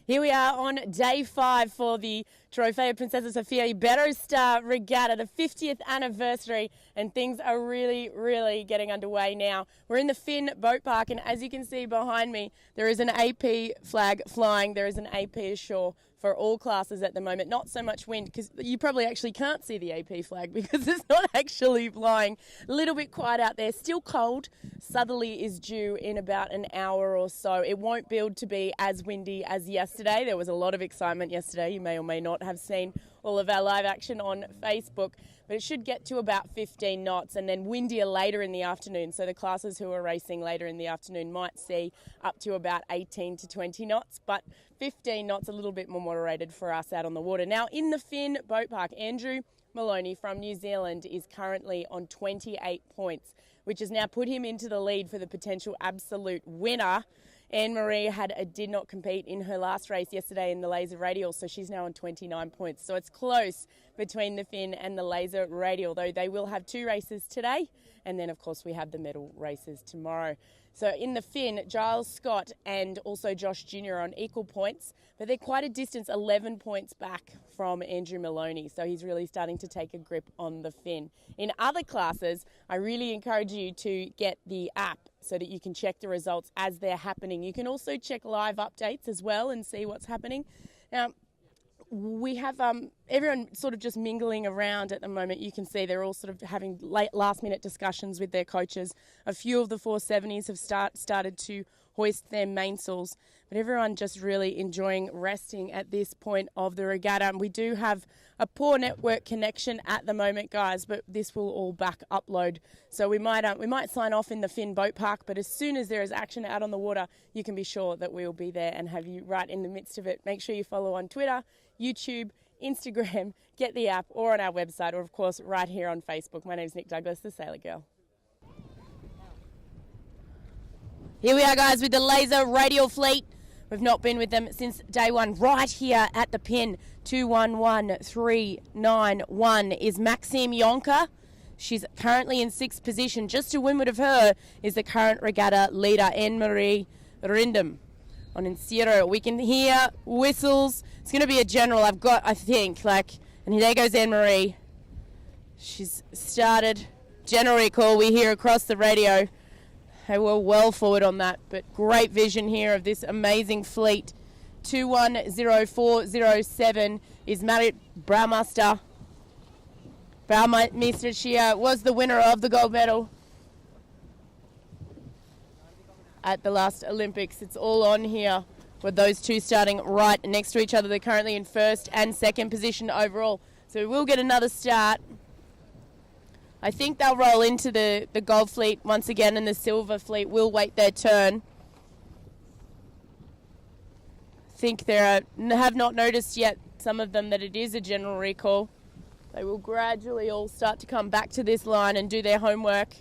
Here we are on day 5 for the Trofeo Princesa Sofía Iberostar Regatta, the 50th anniversary, and things are really getting underway now. We're in the Finn Boat Park, and as you can see behind me, there is an AP flag flying. There is an AP ashore for all classes at the moment. Not so much wind, because you probably actually can't see the AP flag because it's not actually flying. A little bit quiet out there, still cold. Southerly is due in about an hour or so. It won't build to be as windy as yesterday. There was a lot of excitement yesterday. You may or may not have seen all of our live action on Facebook, but it should get to about 15 knots and then windier later in the afternoon. So the classes who are racing later in the afternoon might see up to about 18 to 20 knots, but 15 knots a little bit more moderated for us out on the water. Now in the Finn Boat Park, Andrew Maloney from New Zealand is currently on 28 points, which has now put him into the lead for the potential absolute winner. Anne-Marie did not compete in her last race yesterday in the Laser Radial, so she's now on 29 points. So it's close between the Finn and the Laser Radial, though they will have 2 races today, and then of course we have the medal races tomorrow. So in the Finn, Giles Scott and also Josh Jr. are on equal points, but they're quite a distance, 11 points back from Andrew Maloney. So he's really starting to take a grip on the Finn. In other classes, I really encourage you to get the app so that you can check the results as they're happening. You can also check live updates as well and see what's happening. Now, we have everyone sort of just mingling around at the moment. You can see they're all sort of having last-minute discussions with their coaches. A few of the 470s have started to hoist their mainsails, but everyone just really enjoying resting at this point of the regatta. And we do have a poor network connection at the moment, guys, but this will all back upload. So we might sign off in the Finn Boat Park, but as soon as there is action out on the water, you can be sure that we will be there and have you right in the midst of it. Make sure you follow on Twitter, YouTube, Instagram, get the app, or on our website, or of course right here on Facebook. My name's Nick Douglas, the Sailor Girl. Here we are, guys, with the Laser Radial fleet. We've not been with them since day 1. Right here at the pin, 211391 is Maxime Yonka. She's currently in 6th position. Just to windward of her is the current regatta leader, Anne-Marie Rindem. On Encierro, we can hear whistles. It's going to be a general, I think, and there goes Anne-Marie. She's started. General recall we hear across the radio. They were well forward on that, but great vision here of this amazing fleet. 210407 is Marit Braumeister. Braumeister, she was the winner of the gold medal at the last Olympics. It's all on here with those two starting right next to each other. They're currently in 1st and 2nd position overall. So we will get another start. I think they'll roll into the gold fleet once again, and the silver fleet will wait their turn. I think have not noticed yet, some of them, that it is a general recall. They will gradually all start to come back to this line and do their homework.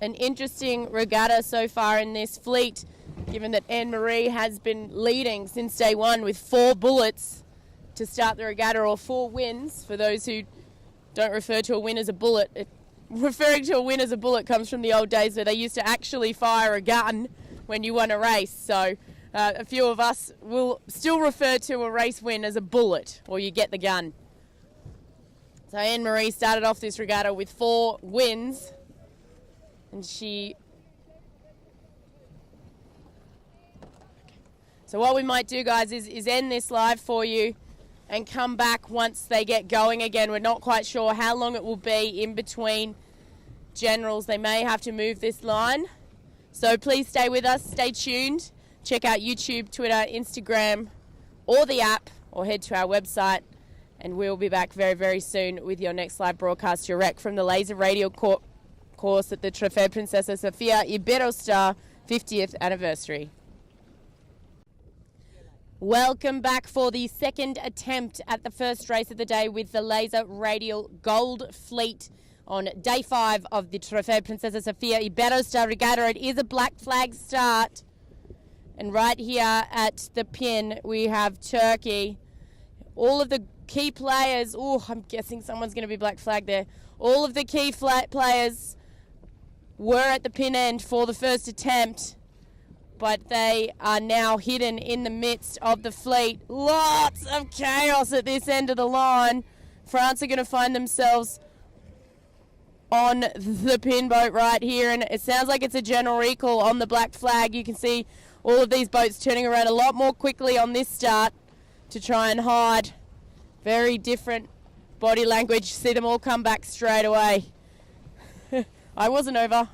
An interesting regatta so far in this fleet, given that Anne-Marie has been leading since day 1 with 4 bullets to start the regatta, or 4 wins for those who don't refer to a win as a bullet. Referring to a win as a bullet comes from the old days where they used to actually fire a gun when you won a race. So a few of us will still refer to a race win as a bullet, or you get the gun. So Anne-Marie started off this regatta with 4 wins, and So what we might do, guys, is end this live for you and come back once they get going again. We're not quite sure how long it will be in between generals. They may have to move this line. So please stay with us, stay tuned. Check out YouTube, Twitter, Instagram, or the app, or head to our website. And we'll be back very soon with your next live broadcast direct from the Laser Radial course at the Trofeo Princesa Sofía Iberostar 50th anniversary. Welcome back for the second attempt at the first race of the day with the Laser Radial Gold Fleet on day 5 of the Trofeo Princesa Sofía Iberostar Regatta. It is a black flag start. And right here at the pin, we have Turkey. All of the key players, I'm guessing someone's going to be black flag there. All of the key players were at the pin end for the first attempt. but they are now hidden in the midst of the fleet. Lots of chaos at this end of the line. France are going to find themselves on the pin boat right here, and it sounds like it's a general recall on the black flag. You can see all of these boats turning around a lot more quickly on this start to try and hide. Very different body language. See them all come back straight away. I wasn't over.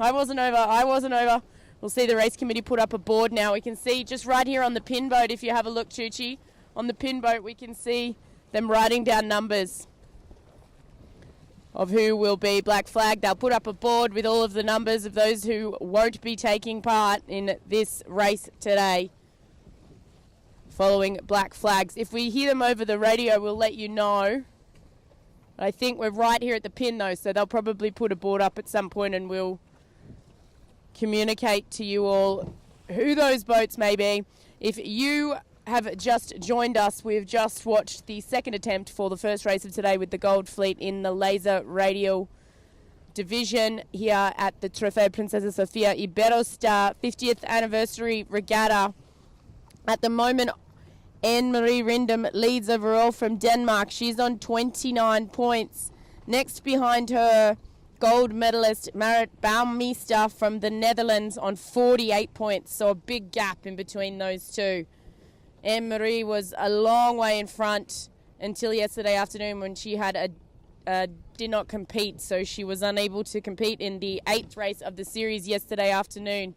We'll see the race committee put up a board now. We can see just right here on the pin boat, if you have a look, Chuchi, on the pin boat we can see them writing down numbers of who will be black flag. They'll put up a board with all of the numbers of those who won't be taking part in this race today following black flags. If we hear them over the radio, we'll let you know. I think we're right here at the pin though, so they'll probably put a board up at some point and we'll communicate to you all who those boats may be. If you have just joined us, we've just watched the second attempt for the first race of today with the Gold Fleet in the laser radio division here at the Trofeo Princesa Sofía Iberostar 50th anniversary regatta. At the moment, Anne-Marie Rindem leads overall from Denmark. She's on 29 points. Next behind her, gold medalist Marit Bouwmeester from the Netherlands on 48 points. So a big gap in between those two. Anne-Marie was a long way in front until yesterday afternoon when she had did not compete. So she was unable to compete in the 8th race of the series yesterday afternoon.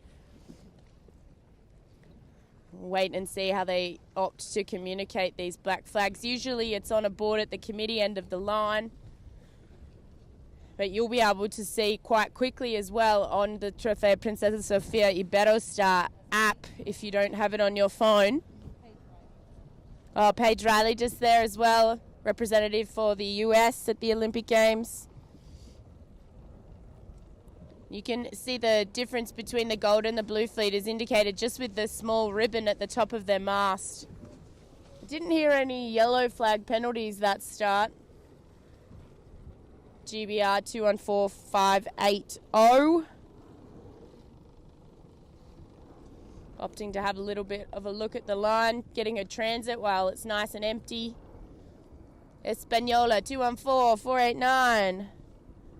Wait and see how they opt to communicate these black flags. Usually it's on a board at the committee end of the line, but you'll be able to see quite quickly as well on the Trofeo Princesa Sofía Iberostar app if you don't have it on your phone. Oh, Paige Riley just there as well, representative for the US at the Olympic Games. You can see the difference between the gold and the blue fleet is indicated just with the small ribbon at the top of their mast. Didn't hear any yellow flag penalties that start. GBR 214580. Opting to have a little bit of a look at the line, getting a transit while it's nice and empty. Española 214489.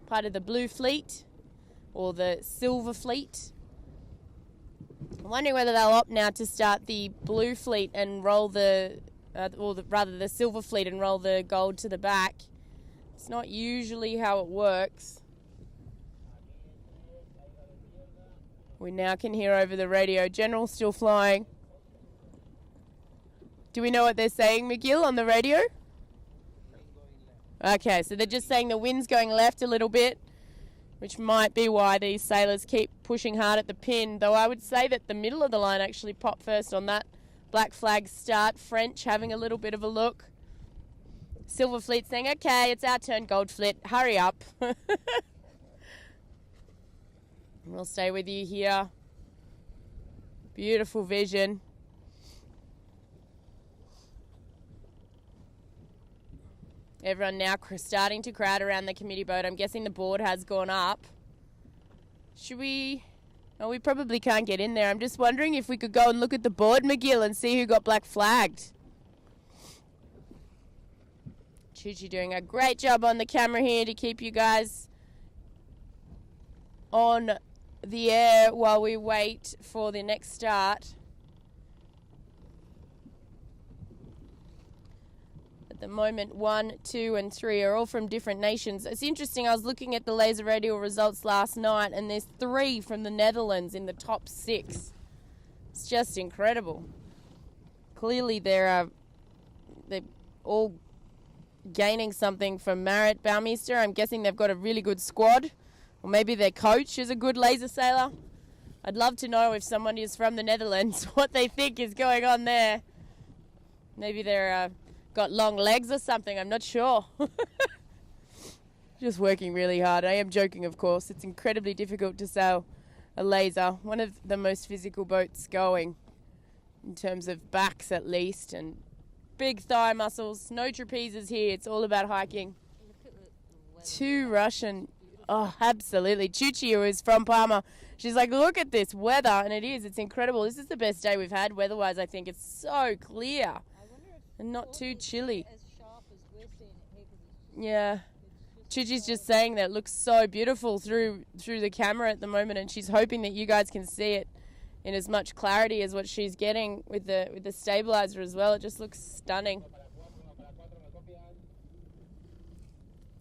Part of the blue fleet. Or the silver fleet. I'm wondering whether they'll opt now to start the blue fleet and roll the silver fleet and roll the gold to the back. It's not usually how it works. We now can hear over the radio. General still flying. Do we know what they're saying, McGill, on the radio? Okay, so they're just saying the wind's going left a little bit, which might be why these sailors keep pushing hard at the pin, though I would say that the middle of the line actually popped first on that black flag start. French having a little bit of a look. Silver Fleet saying, okay, it's our turn, Gold Fleet, hurry up. We'll stay with you here. Beautiful vision. Everyone now starting to crowd around the committee boat. I'm guessing the board has gone up. Should we? Oh, we probably can't get in there. I'm just wondering if we could go and look at the board, McGill, and see who got black flagged. Chuchi doing a great job on the camera here to keep you guys on the air while we wait for the next start. At the moment, 1, 2, and 3 are all from different nations. It's interesting, I was looking at the laser radio results last night, and there's 3 from the Netherlands in the top 6. It's just incredible. Clearly they're all gaining something from Marit Bouwmeester. I'm guessing they've got a really good squad, or maybe their coach is a good laser sailor. I'd love to know if someone is from the Netherlands, what they think is going on there. Maybe they're got long legs or something, I'm not sure. Just working really hard. I am joking, of course. It's incredibly difficult to sail a laser. One of the most physical boats going, in terms of backs at least, and big thigh muscles. No trapezes here. It's all about hiking. 2 Russian. Oh, absolutely. Chuchi, who is from Parma, She's like, look at this weather, and it is. It's incredible. This is the best day we've had weather-wise, I think. It's so clear and not too chilly. As sharp as we're seeing it here, 'cause it's Yeah. Chichi's just saying that it looks so beautiful through the camera at the moment, and she's hoping that you guys can see it in as much clarity as what she's getting with the stabilizer as well. It just looks stunning.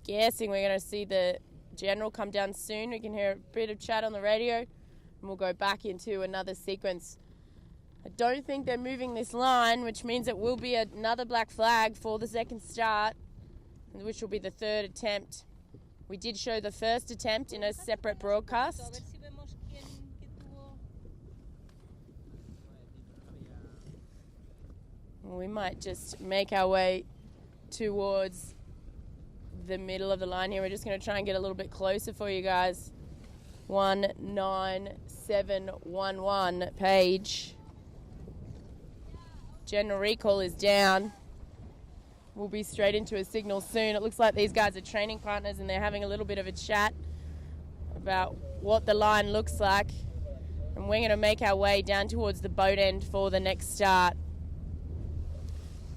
Guessing we're going to see the general come down soon. We can hear a bit of chat on the radio, and we'll go back into another sequence. I don't think they're moving this line, which means it will be another black flag for the second start, which will be the third attempt. We did show the first attempt in a separate broadcast. We might just make our way towards the middle of the line here. We're just going to try and get a little bit closer for you guys. 19711 page. General recall is down. We'll be straight into a signal soon. It looks like these guys are training partners and they're having a little bit of a chat about what the line looks like. And we're going to make our way down towards the boat end for the next start.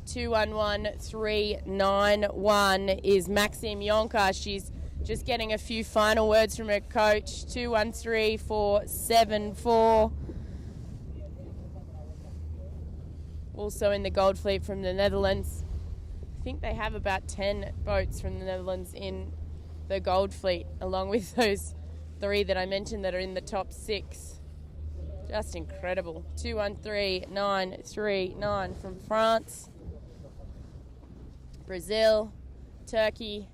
211391 is Maxime Yonka. She's just getting a few final words from her coach. 213474. Also in the Gold Fleet from the Netherlands. I think they have about 10 boats from the Netherlands in the Gold Fleet, along with those 3 that I mentioned that are in the top 6. Just incredible. 213939 from France, Brazil, Turkey,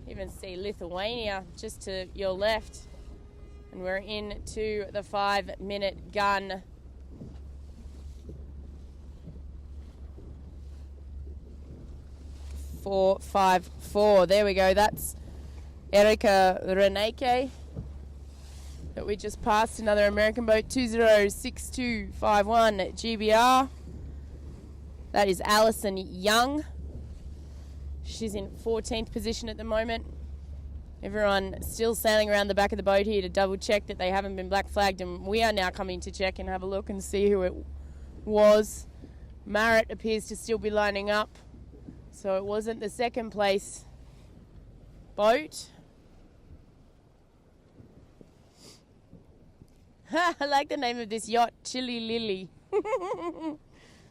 even see Lithuania just to your left. And we're into the 5-minute gun. Four, 5, 4. There we go. That's Erika Reneke that we just passed. Another American boat, 206251 GBR. That is Alison Young. She's in 14th position at the moment. Everyone still sailing around the back of the boat here to double check that they haven't been black flagged, and we are now coming to check and have a look and see who it was. Marriott appears to still be lining up. So it wasn't the second place boat. I like the name of this yacht, Chili Lily.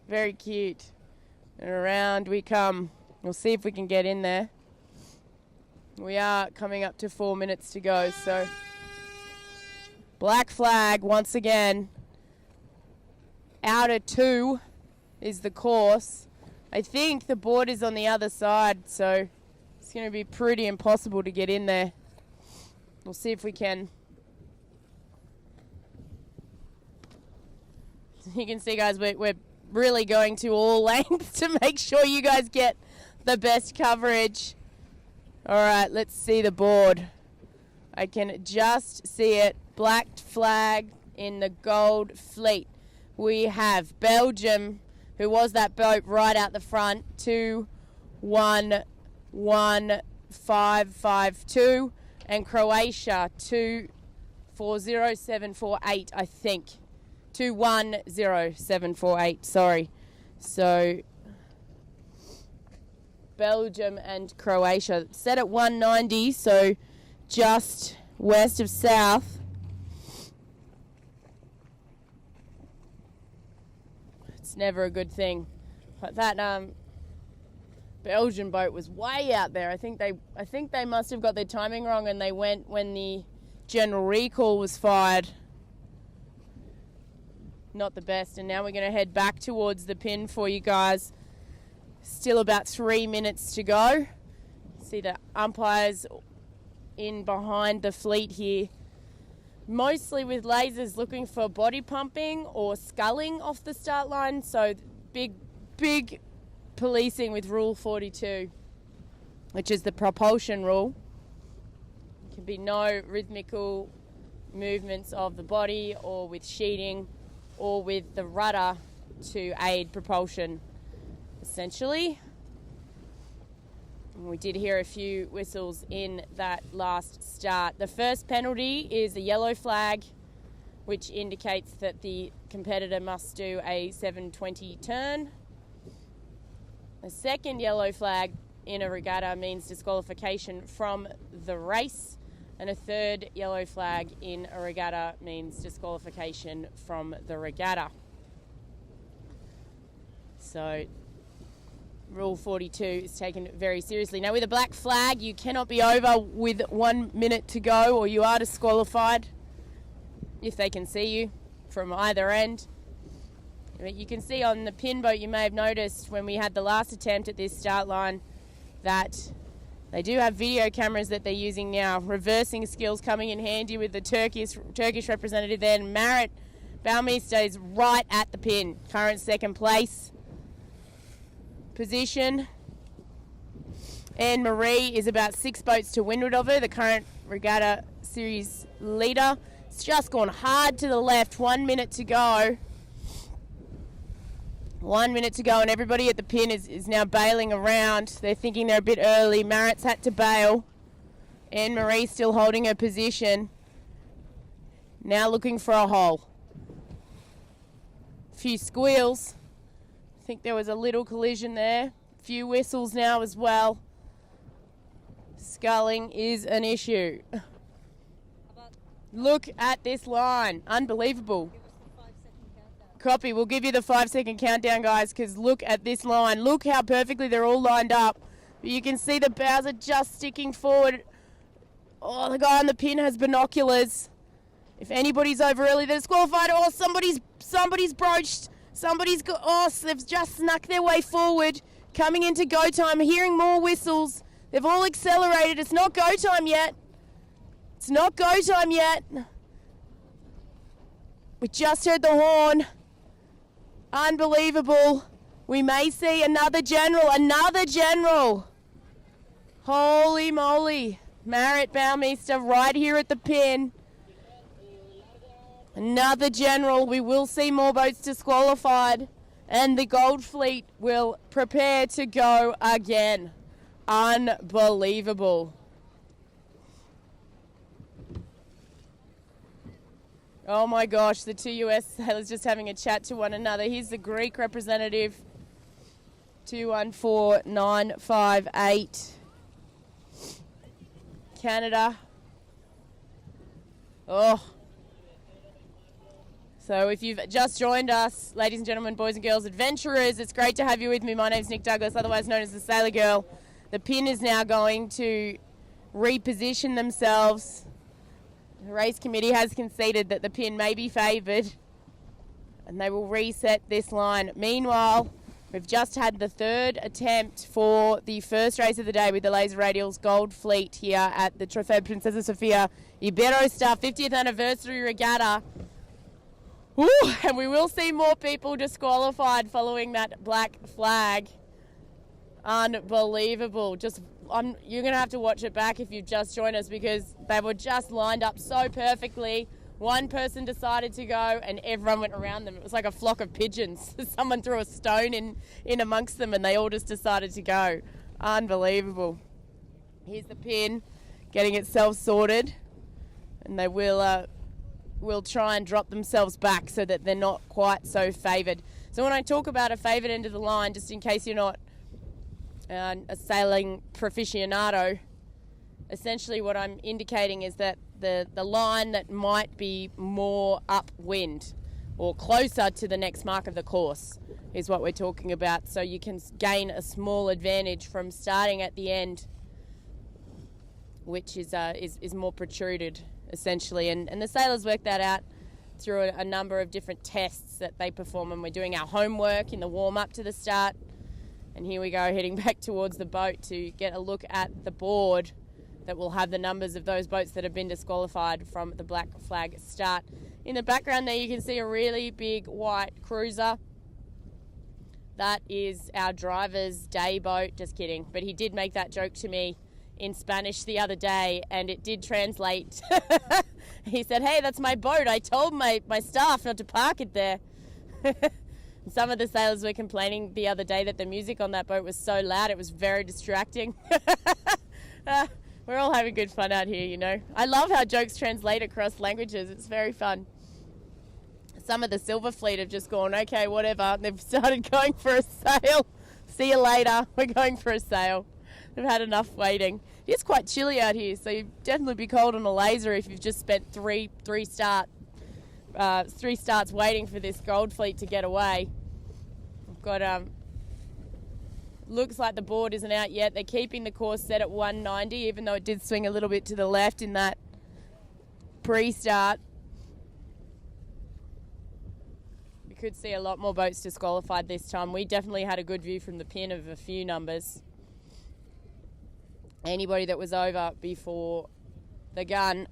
Very cute. And around we come. We'll see if we can get in there. We are coming up to 4 minutes to go. So black flag once again. Outer 2 is the course. I think the board is on the other side, so it's going to be pretty impossible to get in there. We'll see if we can. You can see, guys, we're really going to all lengths to make sure you guys get the best coverage. All right, let's see the board. I can just see it. Black flag in the Gold Fleet. We have Belgium, who was that boat right out the front, 211552, and Croatia 240748, I think. 210748, sorry. So Belgium and Croatia set at 190, so just west of south. It's never a good thing. But that Belgian boat was way out there. I think they must have got their timing wrong, and they went when the general recall was fired. Not the best. And now we're going to head back towards the pin for you guys. Still about 3 minutes to go. See the umpires in behind the fleet here, mostly with lasers looking for body pumping or sculling off the start line. So big policing with Rule 42, which is the propulsion rule. There can be no rhythmical movements of the body or with sheeting or with the rudder to aid propulsion, essentially. We did hear a few whistles in that last start. The first penalty is a yellow flag, which indicates that the competitor must do a 720 turn. The second yellow flag in a regatta means disqualification from the race, and a third yellow flag in a regatta means disqualification from the regatta. So Rule 42 is taken very seriously. Now, with a black flag, you cannot be over with 1 minute to go, or you are disqualified if they can see you from either end. But you can see on the pin boat, you may have noticed when we had the last attempt at this start line that they do have video cameras that they're using now. Reversing skills coming in handy with the Turkish representative there. Marit Baumeister is right at the pin, current second place position. Anne Marie is about 6 boats to windward of her, the current regatta series leader. It's just gone hard to the left. 1 minute to go. 1 minute to go, and everybody at the pin is now bailing around. They're thinking they're a bit early. Marit's had to bail. Anne Marie still holding her position. Now looking for a hole. A few squeals. I think there was a little collision there. A few whistles now as well. Sculling is an issue. Look at this line. Unbelievable. Copy. We'll give you the 5-second countdown, guys, because look at this line. Look how perfectly they're all lined up. You can see the bows are just sticking forward. Oh, the guy on the pin has binoculars. If anybody's over early, they're disqualified. Oh, somebody's broached. They've just snuck their way forward. Coming into go time. Hearing more whistles. They've all accelerated. It's not go time yet. It's not go time yet. We just heard the horn. Unbelievable. We may see another general. Holy moly. Marit Baumeister right here at the pin. Another general. We will see more boats disqualified, and the Gold Fleet will prepare to go again. Unbelievable. Oh my gosh, the two US sailors just having a chat to one another. Here's the Greek representative. 214958. Canada. Oh. So if you've just joined us, ladies and gentlemen, boys and girls, adventurers, it's great to have you with me. My name's Nick Douglas, otherwise known as the Sailor Girl. The pin is now going to reposition themselves. The race committee has conceded that the pin may be favoured, and they will reset this line. Meanwhile, we've just had the third attempt for the first race of the day with the Laser Radial's Gold Fleet here at the Trofeo Princesa Sofía Iberostar 50th Anniversary Regatta. Woo, and we will see more people disqualified following that black flag. Unbelievable. You're going to have to watch it back if you've just joined us, because they were just lined up so perfectly. One person decided to go and everyone went around them. It was like a flock of pigeons. Someone threw a stone in amongst them and they all just decided to go. Unbelievable. Here's the pin getting itself sorted, and they will try and drop themselves back so that they're not quite so favoured. So when I talk about a favoured end of the line, just in case you're not a sailing proficionado, essentially what I'm indicating is that the line that might be more upwind or closer to the next mark of the course is what we're talking about. So you can gain a small advantage from starting at the end, which is more protruded, essentially. And the sailors work that out through a number of different tests that they perform, and we're doing our homework in the warm-up to the start. And here we go, heading back towards the boat to get a look at the board that will have the numbers of those boats that have been disqualified from the black flag start. In the background there you can see a really big white cruiser. That is our driver's day boat. Just kidding. But he did make that joke to me in Spanish the other day, and it did translate. He said, "Hey, that's my boat. I told my staff not to park it there." Some of the sailors were complaining the other day that the music on that boat was so loud, it was very distracting. We're all having good fun out here, you know. I love how jokes translate across languages. It's very fun. Some of the Silver Fleet have just gone, okay, whatever. They've started going for a sail. See you later. We're going for a sail. They've had enough waiting. It's quite chilly out here, so you'd definitely be cold on a laser if you've just spent three starts waiting for this Gold Fleet to get away. We've got looks like the board isn't out yet. They're keeping the course set at 190, even though it did swing a little bit to the left in that pre-start. We could see a lot more boats disqualified this time. We definitely had a good view from the pin of a few numbers. Anybody that was over before the gun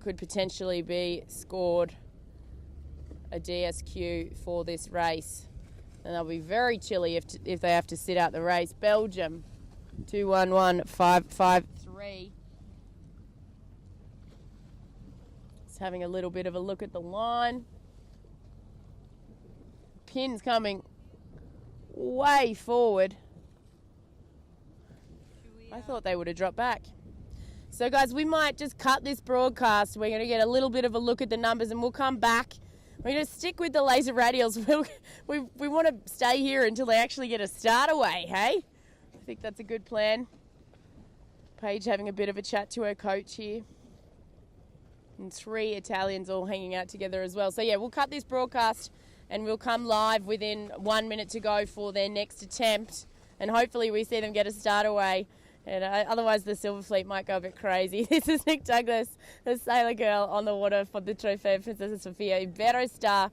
could potentially be scored a DSQ for this race. And they'll be very chilly if they have to sit out the race. Belgium, 211553. Just having a little bit of a look at the line. Pin's coming way forward. I thought they would have dropped back. So guys, we might just cut this broadcast. We're going to get a little bit of a look at the numbers and we'll come back. We're going to stick with the laser radials. We want to stay here until they actually get a start away, hey? I think that's a good plan. Paige having a bit of a chat to her coach here. And 3 Italians all hanging out together as well. So yeah, we'll cut this broadcast and we'll come live within 1 minute to go for their next attempt. And hopefully we see them get a start away. And otherwise the Silver Fleet might go a bit crazy. This is Nick Douglas, the sailor girl on the water for the Trofeo Princesa Sofía Iberostar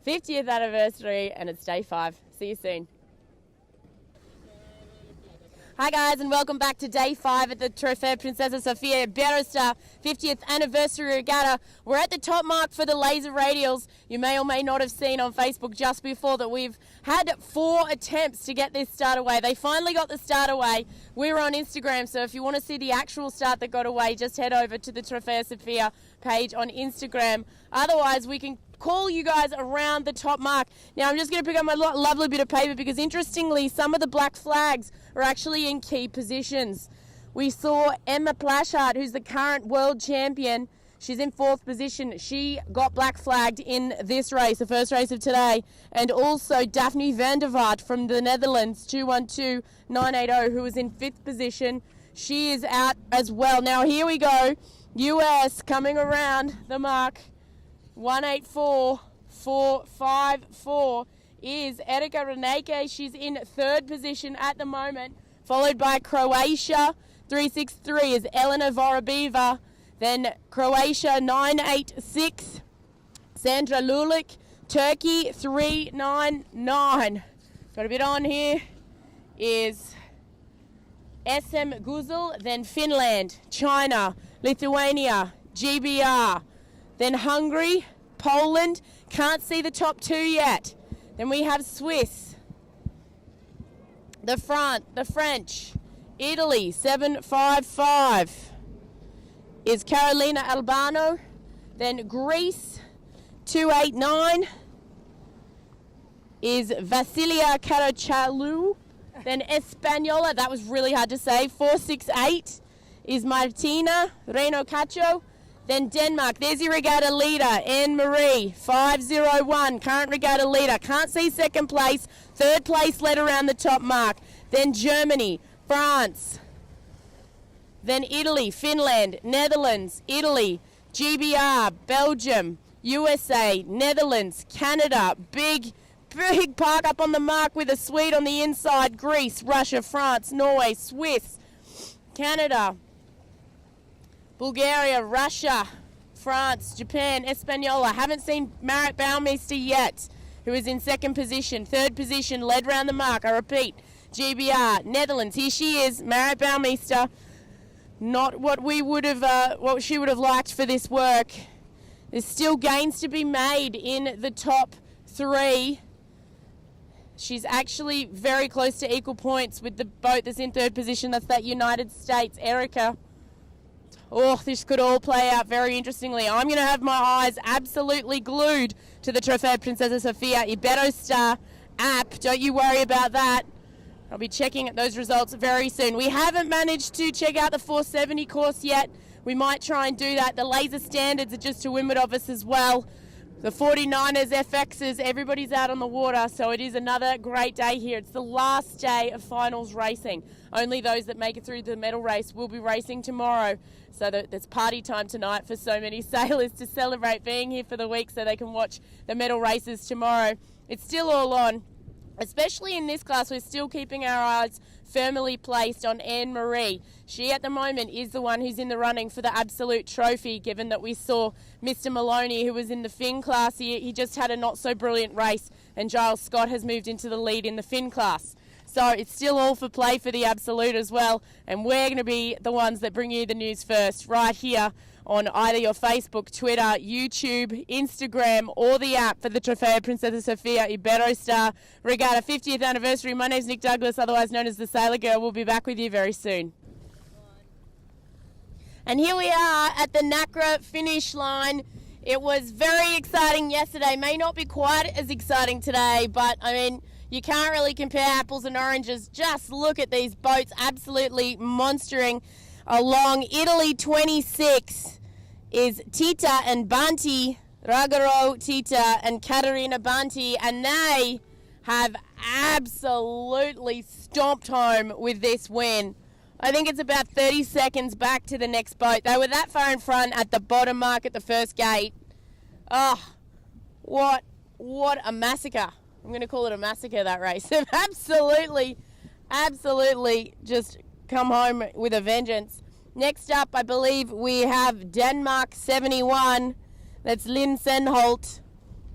50th anniversary, and it's day 5. See you soon. Hi guys, and welcome back to day 5 at the Trofeo Princesa Sofía Iberostar 50th anniversary regatta. We're at the top mark for the laser radials. You may or may not have seen on Facebook just before that we've had 4 attempts to get this start away. They finally got the start away. We were on Instagram, so if you want to see the actual start that got away, just head over to the Trofeo Sofía page on Instagram. Otherwise, we can call you guys around the top mark. Now, I'm just going to pick up my lovely bit of paper because, interestingly, some of the black flags are actually in key positions. We saw Emma Plashart, who's the current world champion. She's in 4th position. She got black flagged in this race, the first race of today. And also Daphne van der Vaart from the Netherlands, 212980, who was in 5th position. She is out as well. Now, here we go. US coming around the mark. 184.454 is Erika Reneke. She's in 3rd position at the moment, followed by Croatia. 363 is Elena Vorobeva. Then Croatia 986, Sandra Lulik. Turkey 399. Got a bit on here. Is SM Guzel. Then Finland, China, Lithuania, GBR. Then Hungary, Poland, can't see the top 2 yet. Then we have Swiss, the French, Italy, 755 is Carolina Albano. Then Greece, 289 is Vasilia Karachalou. Then Espanola, that was really hard to say, 468 is Martina Reno Cacho. Then Denmark, there's your regatta leader, Anne-Marie, 501, current regatta leader. Can't see 2nd place, 3rd place led around the top mark. Then Germany, France, then Italy, Finland, Netherlands, Italy, GBR, Belgium, USA, Netherlands, Canada, big park up on the mark with a Swede on the inside, Greece, Russia, France, Norway, Swiss, Canada, Bulgaria, Russia, France, Japan, Espanola. Haven't seen Marit Baumeister yet, who is in 2nd position. 3rd position, led round the mark. I repeat, GBR, Netherlands. Here she is, Marit Baumeister. Not what we would have, what she would have liked for this work. There's still gains to be made in the top 3. She's actually very close to equal points with the boat that's in 3rd position. That's that United States, Erica. Oh, this could all play out very interestingly. I'm going to have my eyes absolutely glued to the Trofeo Princesa Sofía Iberostar app. Don't you worry about that. I'll be checking those results very soon. We haven't managed to check out the 470 course yet. We might try and do that. The laser standards are just to windward of us as well. The 49ers, FXs, everybody's out on the water, so it is another great day here. It's the last day of finals racing. Only those that make it through the medal race will be racing tomorrow. So there's party time tonight for so many sailors to celebrate being here for the week so they can watch the medal races tomorrow. It's still all on. Especially in this class, we're still keeping our eyes firmly placed on Anne-Marie. She, at the moment, is the one who's in the running for the absolute trophy, given that we saw Mr. Maloney, who was in the Finn class. He just had a not-so-brilliant race, and Giles Scott has moved into the lead in the Finn class. So it's still all for play for the absolute as well, and we're going to be the ones that bring you the news first, right here on either your Facebook, Twitter, YouTube, Instagram, or the app for the Trofeo Princesa Sofía Iberostar Regatta 50th anniversary. My name's Nick Douglas, otherwise known as the Sailor Girl. We'll be back with you very soon. And here we are at the Nacra finish line. It was very exciting yesterday. May not be quite as exciting today, but I mean, you can't really compare apples and oranges. Just look at these boats absolutely monstering along. Italy 26 is Tita and Banti, Ragaro Tita and Caterina Banti, and they have absolutely stomped home with this win. I think it's about 30 seconds back to the next boat. They were that far in front at the bottom mark at the first gate. Oh, what a massacre. I'm going to call it a massacre, that race. They've absolutely just come home with a vengeance. Next up, I believe we have Denmark 71. That's Lynn Senholt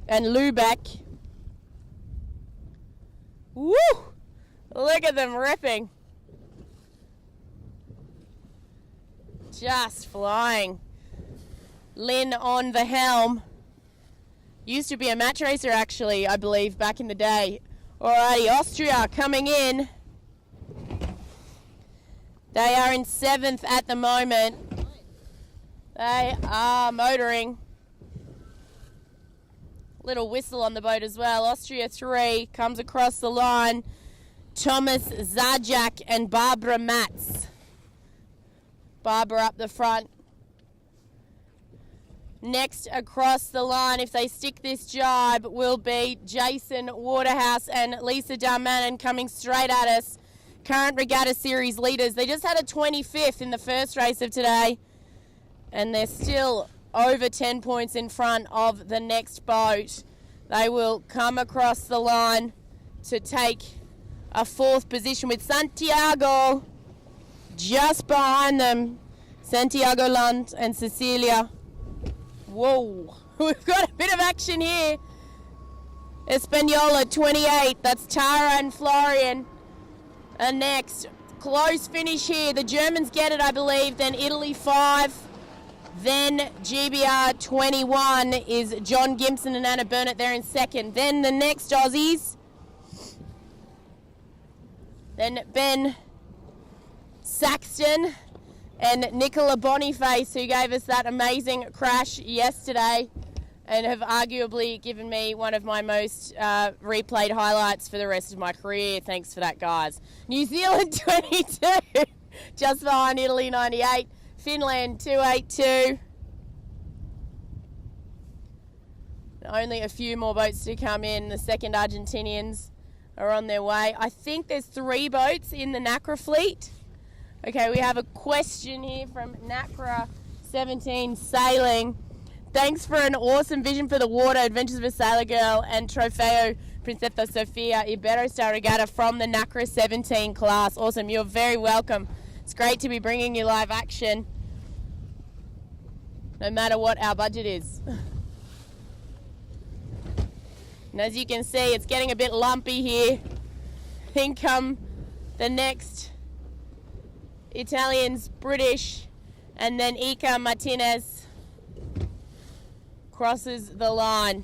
and Lubeck. Woo! Look at them ripping. Just flying. Lynn on the helm. Used to be a match racer, actually, I believe, back in the day. Alrighty, Austria coming in. They are in 7th at the moment. They are motoring. Little whistle on the boat as well. Austria 3 comes across the line. Thomas Zajak and Barbara Matz. Barbara up the front. Next across the line, if they stick this jibe, will be Jason Waterhouse and Lisa Darmanin coming straight at us. Current Regatta Series leaders. They just had a 25th in the first race of today, and they're still over 10 points in front of the next boat. They will come across the line to take a 4th position with Santiago just behind them. Santiago Lund and Cecilia. Whoa, we've got a bit of action here. Espanola 28, that's Tara and Florian. And next, close finish here. The Germans get it, I believe. Then Italy 5. Then GBR 21 is John Gimson and Anna Burnett. They're in 2nd. Then the next Aussies. Then Ben Saxton and Nicola Boniface, who gave us that amazing crash yesterday and have arguably given me one of my most replayed highlights for the rest of my career. Thanks for that, guys. New Zealand 22, just behind Italy 98. Finland 282. Only a few more boats to come in. The second Argentinians are on their way. I think there's 3 boats in the Nacra fleet. Okay, we have a question here from Nacra 17 Sailing. Thanks for an awesome vision for the water, Adventures of a Sailor Girl and Trofeo Princesa Sofía Iberostar Regatta from the Nacra 17 class. Awesome, you're very welcome. It's great to be bringing you live action, no matter what our budget is. And as you can see, it's getting a bit lumpy here. In come the next Italians, British, and then Ica Martinez crosses the line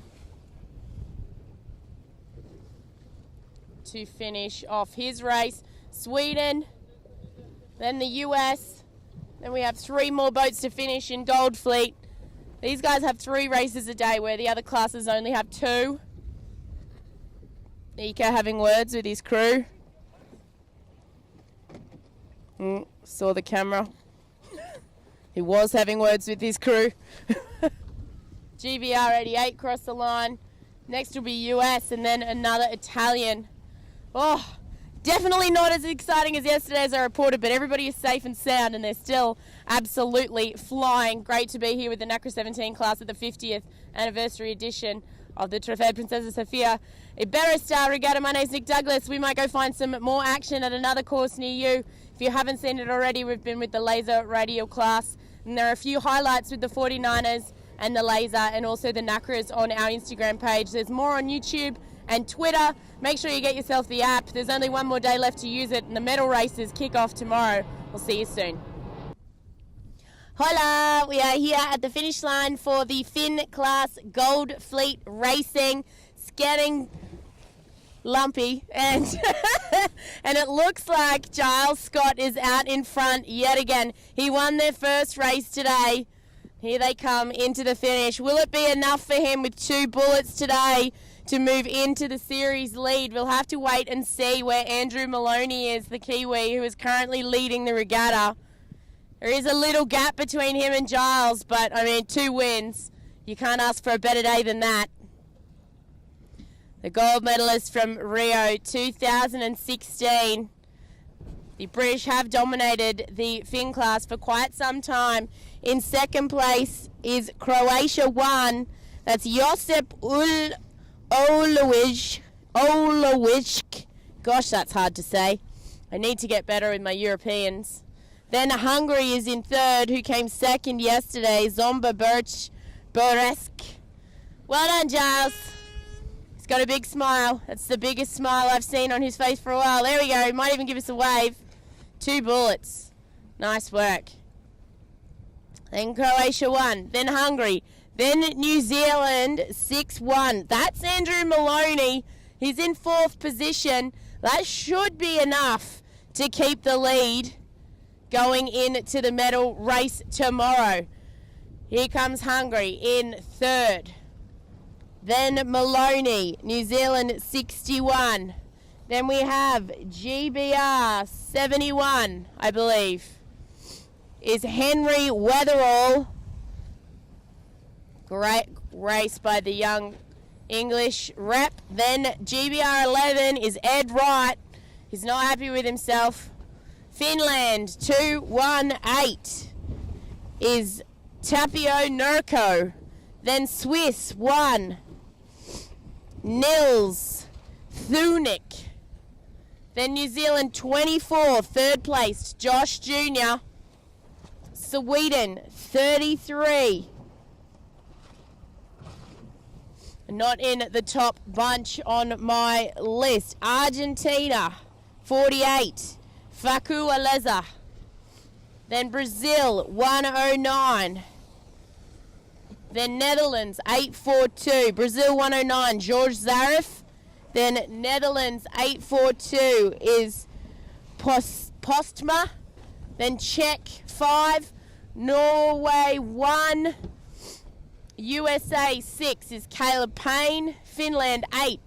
to finish off his race. Sweden, then the US, Then we have 3 more boats to finish in Gold Fleet. These guys have 3 races a day where the other classes only have 2. Nico having words with his crew. Saw the camera. He was having words with his crew. GBR 88 crossed the line. Next will be US and then another Italian. Oh, definitely not as exciting as yesterday as I reported, but everybody is safe and sound and they're still absolutely flying. Great to be here with the Nacra 17 class at the 50th anniversary edition of the Trofeo Princesa Sofía Iberostar Regatta. My name's Nick Douglas. We might go find some more action at another course near you. If you haven't seen it already, we've been with the laser radial class, and there are a few highlights with the 49ers and the laser and also the Nacras on our Instagram page. There's more on YouTube and Twitter. Make sure you get yourself the app. There's only one more day left to use it, and the medal races kick off tomorrow. We'll see you soon. Hola, we are here at the finish line for the Finn class Gold Fleet Racing. It's getting lumpy, and and it looks like Giles Scott is out in front yet again. He won their first race today. Here they come into the finish. Will it be enough for him with 2 bullets today to move into the series lead? We'll have to wait and see where Andrew Maloney is, the Kiwi, who is currently leading the regatta. There is a little gap between him and Giles, but I mean, 2 wins. You can't ask for a better day than that. The gold medalist from Rio 2016. The British have dominated the Finn class for quite some time. In second place is Croatia 1. That's Josip Olovic. Gosh, that's hard to say. I need to get better with my Europeans. Then Hungary is in third, who came second yesterday, Zomba Buresk. Well done, Giles. He's got a big smile. That's the biggest smile I've seen on his face for a while. There we go. He might even give us a wave. 2 bullets. Nice work. Then Croatia 1. Then Hungary. Then New Zealand 6-1. That's Andrew Maloney. He's in 4th position. That should be enough to keep the lead going into the medal race tomorrow. Here comes Hungary in 3rd. Then Maloney, New Zealand 61. Then we have GBR 71, I believe, is Henry Weatherall. Great race by the young English rep. Then GBR 11 is Ed Wright. He's not happy with himself. Finland 218 is Tapio Nurko. Then Swiss 1. Nils Thunik. Then New Zealand 24, 3rd place, Josh Jr. Sweden 33. Not in the top bunch on my list. Argentina 48, Facu Aleza. Then Brazil 109. Then Netherlands 842, Brazil 109, George Zarif. Then Netherlands 842 is Postma. Then Czech 5, Norway 1, USA 6 is Caleb Payne. Finland 8,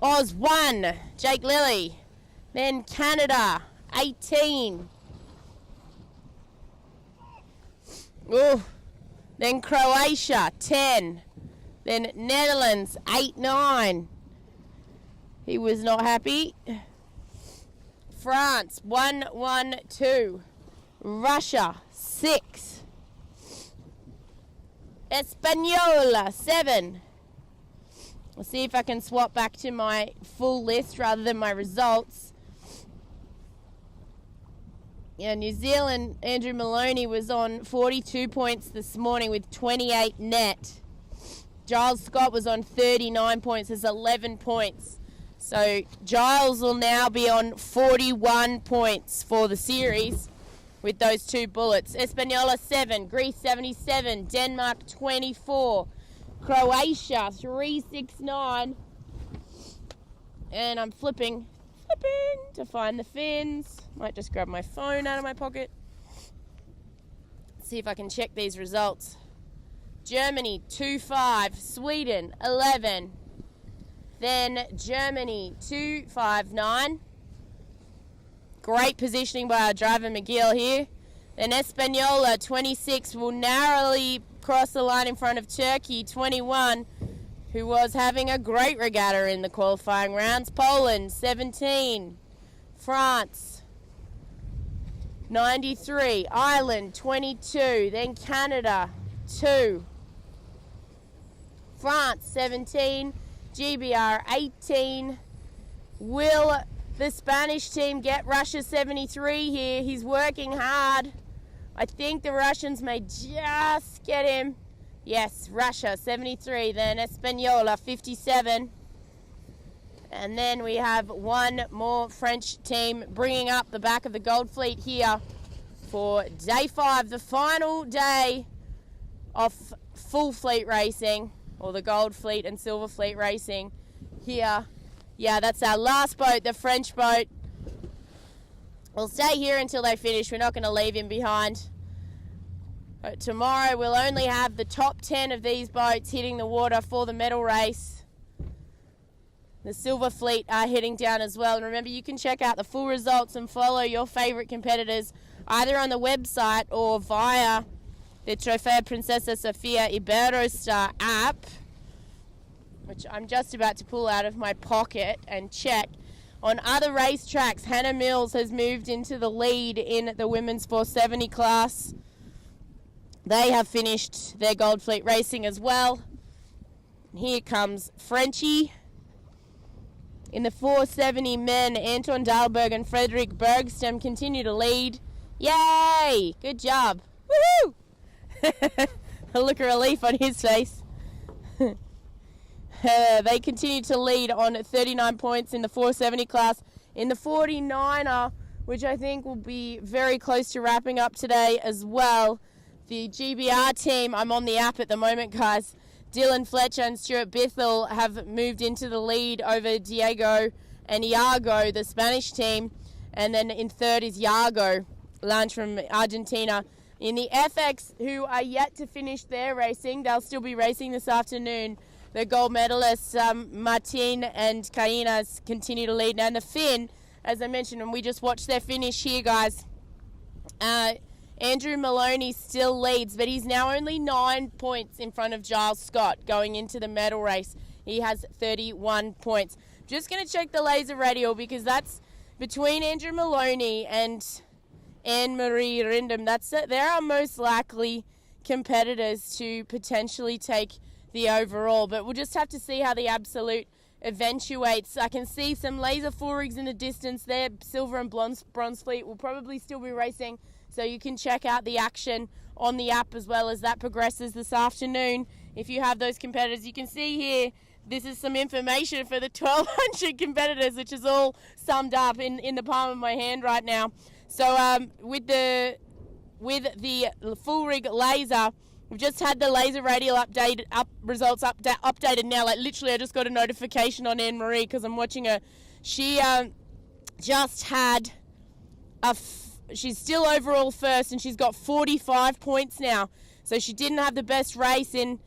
Oz 1, Jake Lilly. Then Canada 18. Ooh. Then Croatia 10. Then Netherlands 8-9. He was not happy. France 1-1-2. Russia 6. Española 7. I'll see if I can swap back to my full list rather than my results. Yeah, New Zealand, Andrew Maloney was on 42 points this morning with 28 net. Giles Scott was on 39 points. There's 11 points. So Giles will now be on 41 points for the series with those 2 bullets. Española 7, Greece 77, Denmark 24, Croatia 369. And I'm flipping to find the Finns. Might just grab my phone out of my pocket. see if I can check these results. Germany 2-5, Sweden 11, then Germany 2-5-9. Great positioning by our driver McGill here. Then Española 26 will narrowly cross the line in front of Turkey 21, who was having a great regatta in the qualifying rounds. Poland 17, France 93, Ireland 22, then Canada 2, France 17, GBR 18. Will the Spanish team get Russia 73 here? He's working hard. I think the Russians may just get him. Yes, Russia 73, then Española 57. And then we have one more French team bringing up the back of the Gold Fleet here for day 5, the final day of full fleet racing, or the Gold Fleet and Silver Fleet racing here. Yeah, that's our last boat, the French boat. We'll stay here until they finish. We're not going to leave him behind. But tomorrow we'll only have the top 10 of these boats hitting the water for the medal race. The Silver Fleet are heading down as well. And remember, you can check out the full results and follow your favourite competitors either on the website or via the Trofeo Princesa Sofía Iberostar app, which I'm just about to pull out of my pocket and check. On other racetracks, Hannah Mills has moved into the lead in the women's 470 class. They have finished their Gold Fleet racing as well. And here comes Frenchie. In the 470 men, Anton Dahlberg and Frederick Bergstem continue to lead. Yay! Good job. Woohoo! A look of relief on his face. They continue to lead on 39 points in the 470 class. In the 49er, which I think will be very close to wrapping up today as well, the GBR team, I'm on the app at the moment, guys. Dylan Fletcher and Stuart Bithell have moved into the lead over Diego and Iago, the Spanish team. And then in third is Iago, Lange from Argentina. In the FX, who are yet to finish their racing, they'll still be racing this afternoon. The gold medalists, Martin and Kainas, continue to lead. Now in the Finn, as I mentioned, and we just watched their finish here, guys, Andrew Maloney still leads, but he's now only 9 points in front of Giles Scott going into the medal race. He has 31 points. Just going to check the laser radial because that's between Andrew Maloney and Anne-Marie Rindam. They're our most likely competitors to potentially take the overall, but we'll just have to see how the absolute eventuates. I can see some laser full rigs in the distance there. Silver and bronze fleet will probably still be racing, so you can check out the action on the app as well as that progresses this afternoon. If you have those competitors, you can see here, this is some information for the 1,200 competitors, which is all summed up in the palm of my hand right now. So with the full rig laser, we've just had the laser radial results updated now. Like literally, I just got a notification on Anne Marie because I'm watching her. She just had she's still overall first, and she's got 45 points now. So she didn't have the best race in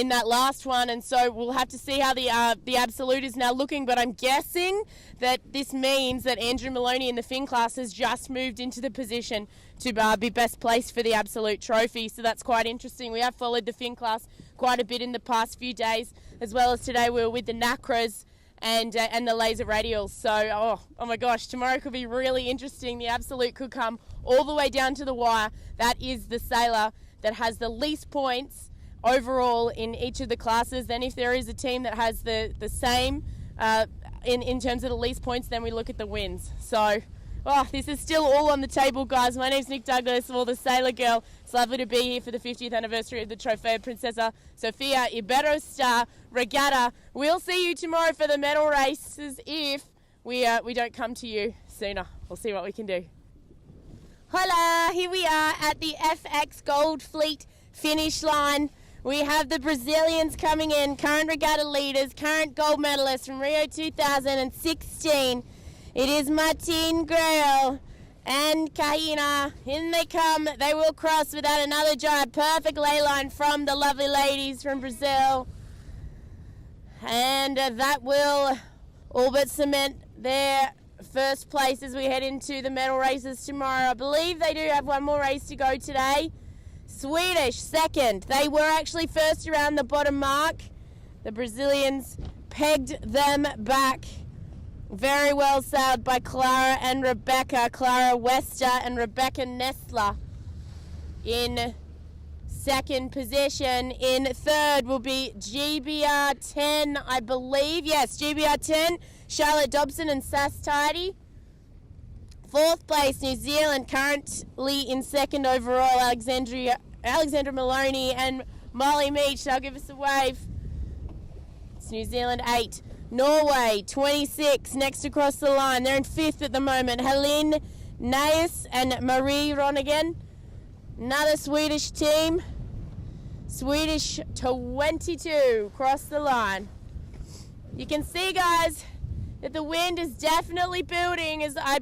that last one, and so we'll have to see how the absolute is now looking. But I'm guessing that this means that Andrew Maloney in the Finn class has just moved into the position to be best placed for the absolute trophy. So that's quite interesting. We have followed the Finn class quite a bit in the past few days, as well as today we were with the Nacras and the laser radials. So oh my gosh, tomorrow could be really interesting. The absolute could come all the way down to the wire. That is the sailor that has the least points overall in each of the classes. Then if there is a team that has the same in terms of the least points, then we look at the wins. So this is still all on the table, guys. My name's Nick Douglas, or the Sailor Girl. It's lovely to be here for the 50th anniversary of the Trofeo Princesa Sofía Iberostar Regatta. We'll see you tomorrow for the medal races if we don't come to you sooner. We'll see what we can do. Hola, here we are at the FX Gold Fleet finish line. We have the Brazilians coming in, current regatta leaders, current gold medalists from Rio 2016. It is Martin Grael, and Kahina. In they come. They will cross without another drive. Perfect lay line from the lovely ladies from Brazil. And that will all but cement their first place as we head into the medal races tomorrow. I believe they do have one more race to go today. Swedish second. They were actually first around the bottom mark. The Brazilians pegged them back. Very well sailed by Clara and Rebecca. Clara Wester and Rebecca Nestler in second position. In third will be GBR 10, I believe. Yes, GBR 10, Charlotte Dobson and Sass Tidy. Fourth place, New Zealand, currently in second overall, Alexandra Maloney and Molly Meach. They'll give us a wave. It's New Zealand 8. Norway 26, next across the line. They're in fifth at the moment. Helene Naes and Marie Ronigan. Another Swedish team. Swedish 22 across the line. You can see, guys, that the wind is definitely building, as I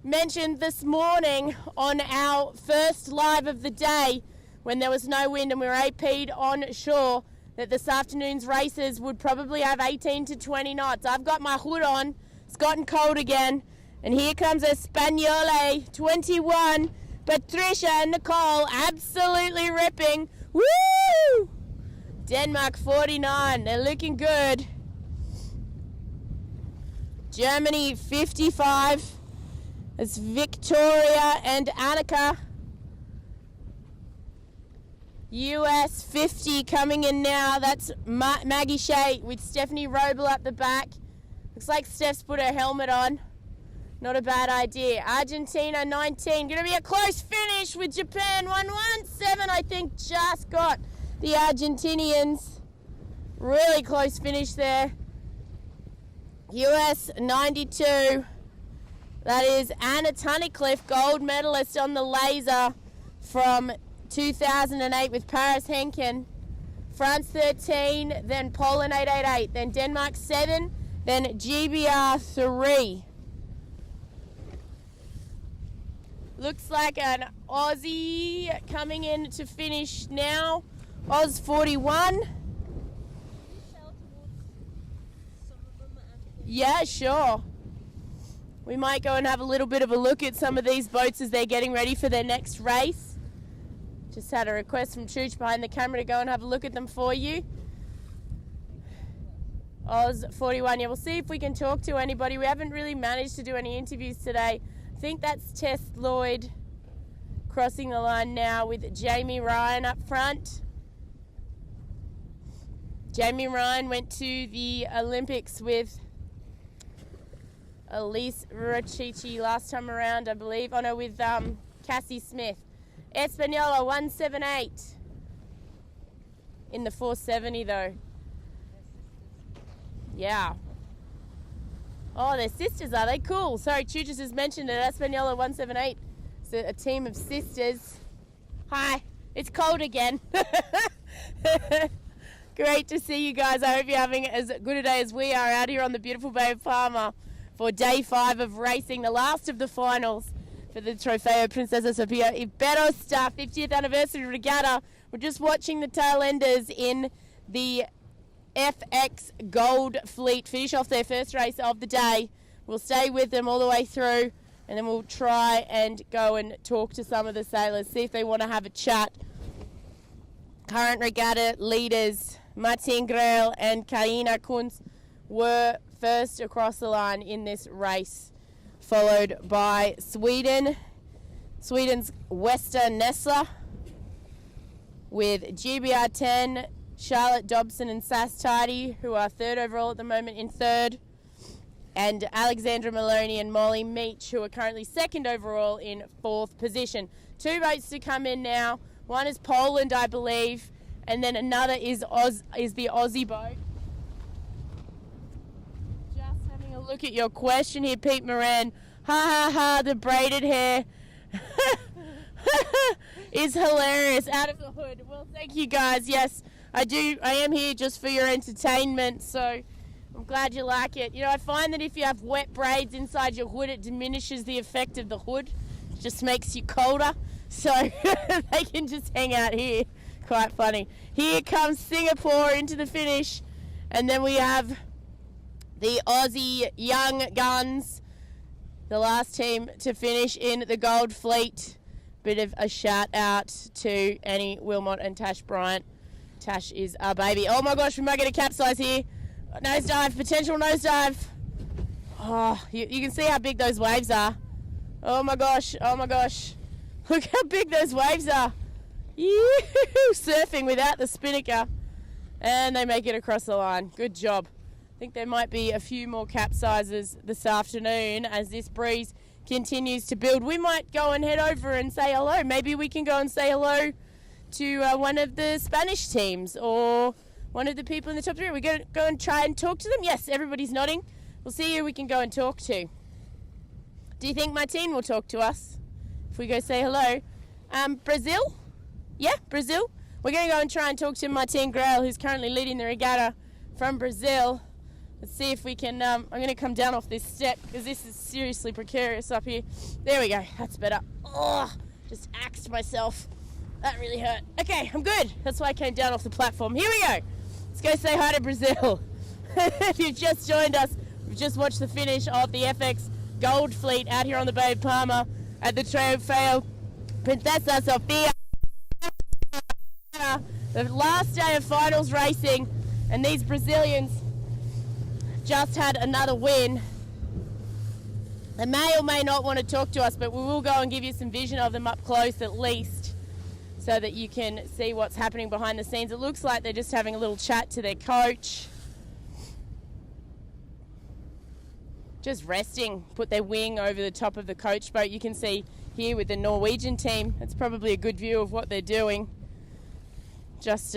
mentioned this morning on our first live of the day when there was no wind and we were AP'd on shore, that this afternoon's races would probably have 18 to 20 knots. I've got my hood on. It's gotten cold again. And here comes Espagnole 21. Patricia and Nicole absolutely ripping. Woo! Denmark 49. They're looking good. Germany 55. It's Victoria and Annika. US 50 coming in now. That's Maggie Shea with Stephanie Roble up the back. Looks like Steph's put her helmet on. Not a bad idea. Argentina 19. Going to be a close finish with Japan 117. I think just got the Argentinians. Really close finish there. US 92. That is Anna Tunnicliffe, gold medalist on the laser from 2008 with Paris Henkin. France 13, then Poland 888, then Denmark 7, then GBR 3. Looks like an Aussie coming in to finish now. Oz 41. Yeah, sure. We might go and have a little bit of a look at some of these boats as they're getting ready for their next race. Just had a request from Chooch behind the camera to go and have a look at them for you. Oz 41. Yeah, we'll see if we can talk to anybody. We haven't really managed to do any interviews today. I think that's Tess Lloyd crossing the line now with Jamie Ryan up front. Jamie Ryan went to the Olympics with Elise Rachichi last time around, I believe. Oh no, with Cassie Smith. Espanola 178 in the 470 though. Yeah. Oh, they're sisters, are they? Cool. Sorry, Chuchas has mentioned it. Espanola 178. It's a team of sisters. Hi. It's cold again. Great to see you guys. I hope you're having as good a day as we are out here on the beautiful Bay of Palma for day 5 of racing, the last of the finals for the Trofeo Princesa Sofía Iberostar 50th anniversary regatta. We're just watching the tail enders in the FX Gold Fleet finish off their first race of the day. We'll stay with them all the way through, and then we'll try and go and talk to some of the sailors, see if they want to have a chat. Current regatta leaders Martin Grell and Karina Kunz were first across the line in this race, followed by Sweden. Sweden's Wester Nessler with GBR 10, Charlotte Dobson and Sass Tidy, who are third overall at the moment in third, and Alexandra Maloney and Molly Meach, who are currently second overall in fourth position. 2 boats to come in now. One is Poland, I believe, and then another is the Aussie boat. Just having a look at your question here, Pete Moran. Ha ha ha, the braided hair is hilarious. Out of the hood. Well, thank you guys. Yes, I am here just for your entertainment, so I'm glad you like it. You know, I find that if you have wet braids inside your hood, it diminishes the effect of the hood. just makes you colder, so they can just hang out here. Quite funny. Here comes Singapore into the finish, and then we have the Aussie Young Guns, the last team to finish in the Gold Fleet. Bit of a shout out to Annie Wilmot and Tash Bryant. Tash is our baby. Oh my gosh, we might get a capsize here. Nosedive, potential nosedive. Oh, you can see how big those waves are. Oh my gosh, oh my gosh. Look how big those waves are. Yoo-hoo, surfing without the spinnaker. And they make it across the line. Good job. I think there might be a few more capsizes this afternoon as this breeze continues to build. We might go and head over and say hello. Maybe we can go and say hello to one of the Spanish teams or one of the people in the top three. We're going to go and try and talk to them. Yes, everybody's nodding. We'll see who we can go and talk to. Do you think Martine will talk to us if we go say hello? Brazil? Yeah, Brazil. We're going to go and try and talk to Martine Grail, who's currently leading the regatta from Brazil. Let's see if we can... I'm going to come down off this step because this is seriously precarious up here. There we go. That's better. Oh, just axed myself. That really hurt. Okay, I'm good. That's why I came down off the platform. Here we go. Let's go say hi to Brazil. If you've just joined us, we've just watched the finish of the FX Gold Fleet out here on the Bay of Palma at the Trofeo Princesa Sofía. The last day of finals racing, and these Brazilians just had another win. They may or may not want to talk to us, but we will go and give you some vision of them up close at least so that you can see what's happening behind the scenes. It looks like they're just having a little chat to their coach. Just resting, put their wing over the top of the coach boat. You can see here with the Norwegian team, it's probably a good view of what they're doing. Just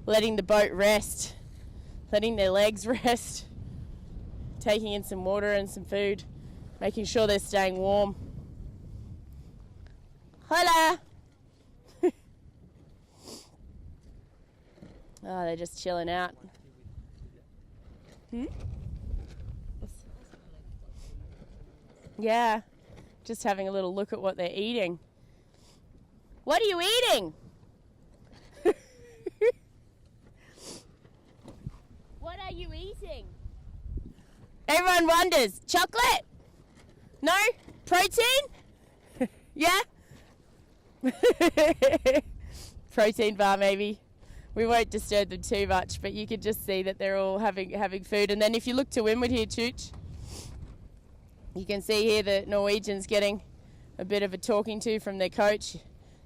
letting the boat rest, letting their legs rest, taking in some water and some food, making sure they're staying warm. Hola! Oh, they're just chilling out. Yeah, just having a little look at what they're eating. What are you eating? What are you eating? Everyone wonders. Chocolate? No? Protein? Yeah? Protein bar maybe. We won't disturb them too much, but you can just see that they're all having food. And then if you look to windward here, Chooch, you can see here the Norwegians getting a bit of a talking to from their coach,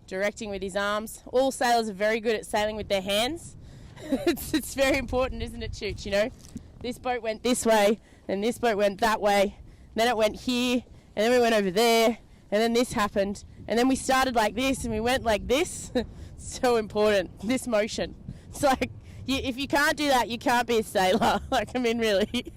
directing with his arms. All sailors are very good at sailing with their hands. It's very important, isn't it, Chooch? You know, this boat went this way, and this boat went that way, then it went here, and then we went over there, and then this happened, and then we started like this, and we went like this. So important, this motion. It's like, if you can't do that, you can't be a sailor. Like, I mean, really.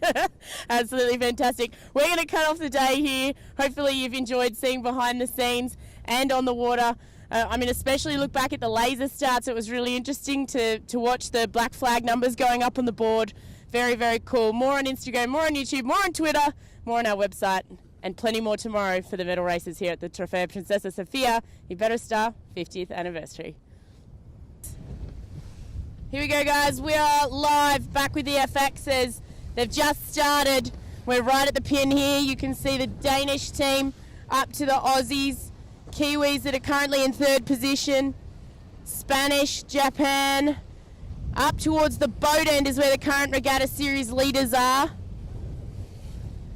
Absolutely fantastic. We're going to cut off the day here. Hopefully you've enjoyed seeing behind the scenes and on the water. Especially look back at the laser starts. It was really interesting to watch the black flag numbers going up on the board. Very, very cool. More on Instagram, more on YouTube, more on Twitter, more on our website, and plenty more tomorrow for the medal races here at the Trofeo Princesa Sofía Iberostar 50th anniversary. Here we go, guys. We are live back with the FXs. They've just started. We're right at the pin here. You can see the Danish team up to the Aussies. Kiwis that are currently in third position. Spanish, Japan. Up towards the boat end is where the current regatta series leaders are.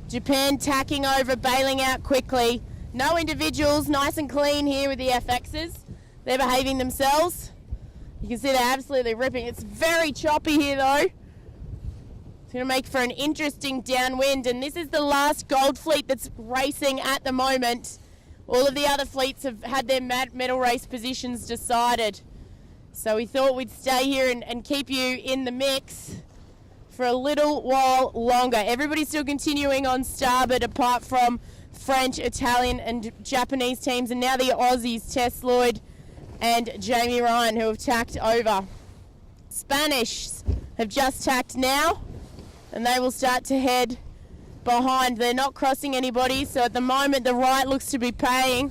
Japan tacking over, bailing out quickly. No individuals, nice and clean here with the FXs. They're behaving themselves. You can see they're absolutely ripping. It's very choppy here though. It's going to make for an interesting downwind, and this is the last gold fleet that's racing at the moment. All of the other fleets have had their medal race positions decided. So we thought we'd stay here and keep you in the mix for a little while longer. Everybody's still continuing on starboard apart from French, Italian and Japanese teams, and now the Aussies, Tess Lloyd and Jamie Ryan, who have tacked over. Spanish have just tacked now, and they will start to head behind. They're not crossing anybody, so at the moment the right looks to be paying.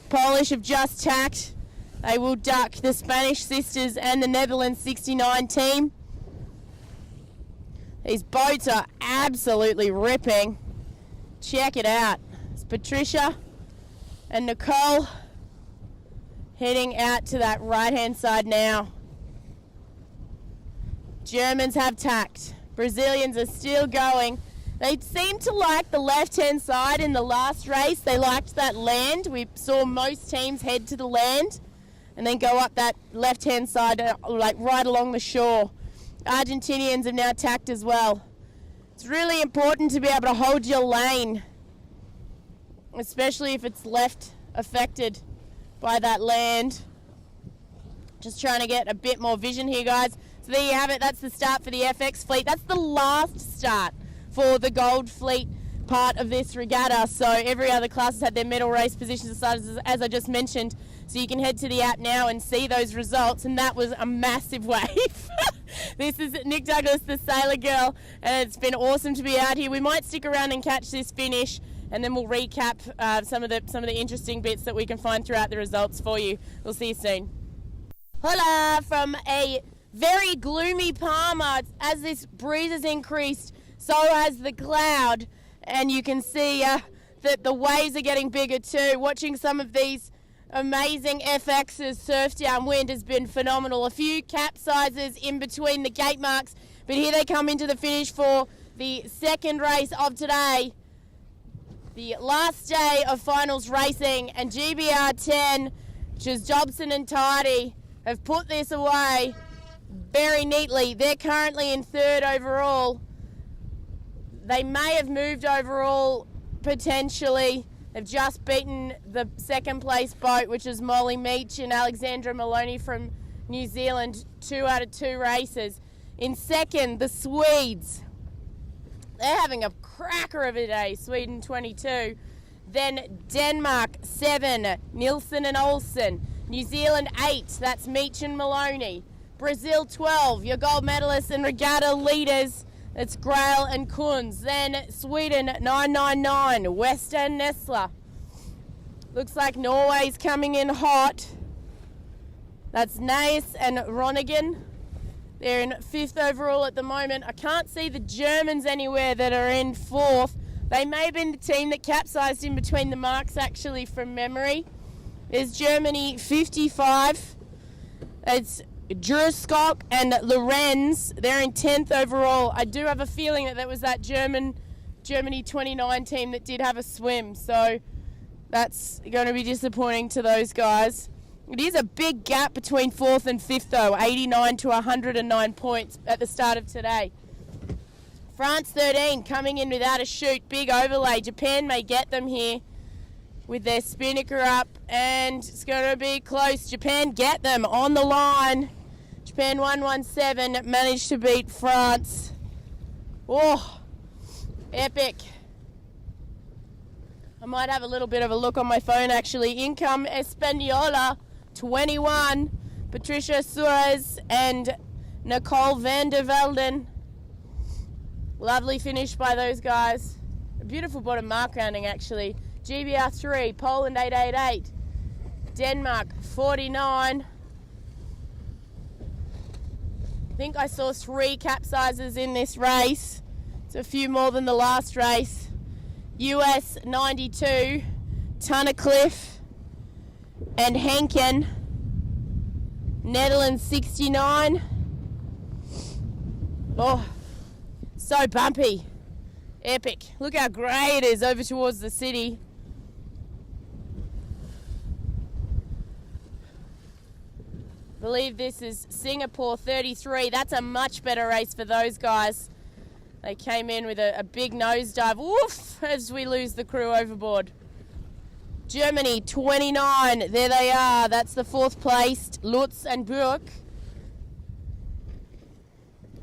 Polish have just tacked. They will duck the Spanish sisters and the Netherlands 69 team. These boats are absolutely ripping. Check it out. It's Patricia and Nicole heading out to that right-hand side now. Germans have tacked. Brazilians are still going. They seem to like the left-hand side in the last race. They liked that land. We saw most teams head to the land and then go up that left-hand side, like right along the shore. Argentinians have now tacked as well. It's really important to be able to hold your lane, especially if it's left affected by that land. Just trying to get a bit more vision here, guys. So there you have it. That's the start for the FX fleet. That's the last start for the Gold Fleet part of this regatta. So every other class has had their medal race positions decided, as I just mentioned. So you can head to the app now and see those results. And that was a massive wave. This is Nick Douglas, the Sailor Girl, and it's been awesome to be out here. We might stick around and catch this finish, and then we'll recap some of the interesting bits that we can find throughout the results for you. We'll see you soon. Hola from a very gloomy Palma. As this breeze has increased, so has the cloud, and you can see that the waves are getting bigger too. Watching some of these amazing FXs surf downwind has been phenomenal. A few capsizes in between the gate marks, but here they come into the finish for the second race of today. The last day of finals racing, and GBR 10, which is Dobson and Tidy, have put this away very neatly. They're currently in third overall. They may have moved overall potentially. They've just beaten the second place boat, which is Molly Meach and Alexandra Maloney from New Zealand, 2 out of 2 races. In second, the Swedes. They're having a cracker of a day, Sweden 22. Then Denmark 7, Nielsen and Olsen. New Zealand 8, that's Meach and Maloney. Brazil 12, your gold medalists and regatta leaders. It's Grail and Kunz. Then Sweden 999, West and Nessler. Looks like Norway's coming in hot. That's Naes and Ronigan. They're in 5th overall at the moment. I can't see the Germans anywhere that are in 4th. They may have been the team that capsized in between the marks, actually, from memory. There's Germany 55. It's Jurskok and Lorenz. They're in 10th overall. I do have a feeling that was that Germany 29 team that did have a swim. So that's going to be disappointing to those guys. It is a big gap between 4th and 5th, though. 89 to 109 points at the start of today. France 13 coming in without a chute. Big overlay. Japan may get them here with their spinnaker up, and it's going to be close. Japan get them on the line. Japan 117 managed to beat France. Oh, epic. I might have a little bit of a look on my phone, actually. Income Espanola 21, Patricia Suarez and Nicole van der Velden. Lovely finish by those guys. A beautiful bottom mark rounding, actually. GBR 3, Poland 888, Denmark 49. I think I saw 3 capsizes in this race. It's a few more than the last race. US 92, Tunnicliffe and Henken. Netherlands 69. Oh, so bumpy. Epic. Look how grey it is over towards the city. I believe this is Singapore 33. That's a much better race for those guys. They came in with a big nosedive. Woof! As we lose the crew overboard. Germany 29. There they are. That's the 4th placed Lutz and Burg.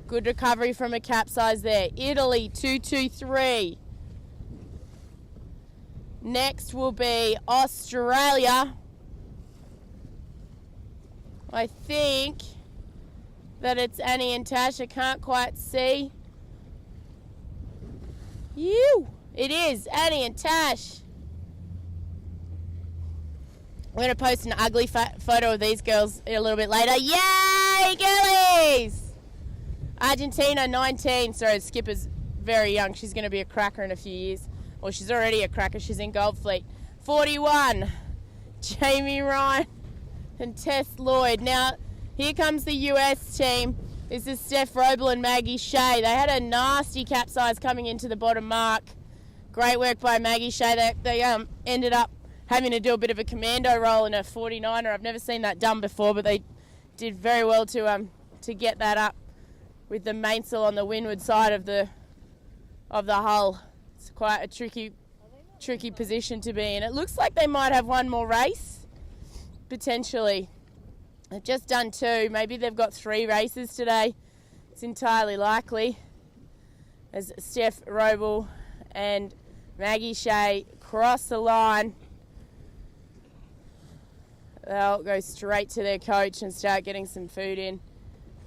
Good recovery from a capsize there. Italy 223. Next will be Australia. I think that it's Annie and Tash. I can't quite see. You. It is. Annie and Tash. We're going to post an ugly photo of these girls a little bit later. Yay, girlies! Argentina, 19. Sorry, Skipper's very young. She's going to be a cracker in a few years. Or she's already a cracker. She's in Gold Fleet. 41. Jamie Ryan and Tess Lloyd. Now, here comes the US team. This is Steph Roble and Maggie Shea. They had a nasty capsize coming into the bottom mark. Great work by Maggie Shea. They ended up having to do a bit of a commando roll in a 49er. I've never seen that done before, but they did very well to get that up with the mainsail on the windward side of the hull. It's quite a tricky position to be in. It looks like they might have one more race, potentially. They've just done 2. Maybe they've got 3 races today. It's entirely likely. As Steph Roble and Maggie Shea cross the line, they'll go straight to their coach and start getting some food in.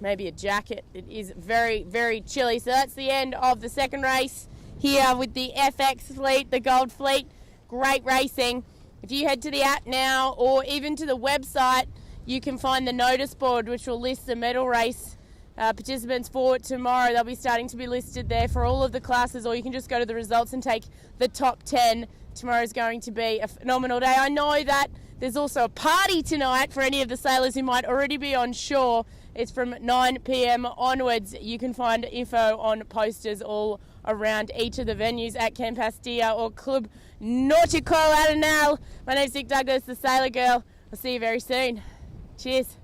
Maybe a jacket. It is very, very chilly. So that's the end of the second race here with the FX fleet, the Gold Fleet. Great racing. If you head to the app now or even to the website, you can find the notice board which will list the medal race participants for tomorrow. They'll be starting to be listed there for all of the classes, or you can just go to the results and take the top 10. Tomorrow is going to be a phenomenal day. I know that there's also a party tonight for any of the sailors who might already be on shore. It's from 9 p.m. onwards. You can find info on posters all around each of the venues at Camp Hastia or Club Nautico Arenal. My name's Nick Douglas, the Sailor Girl. I'll see you very soon. Cheers.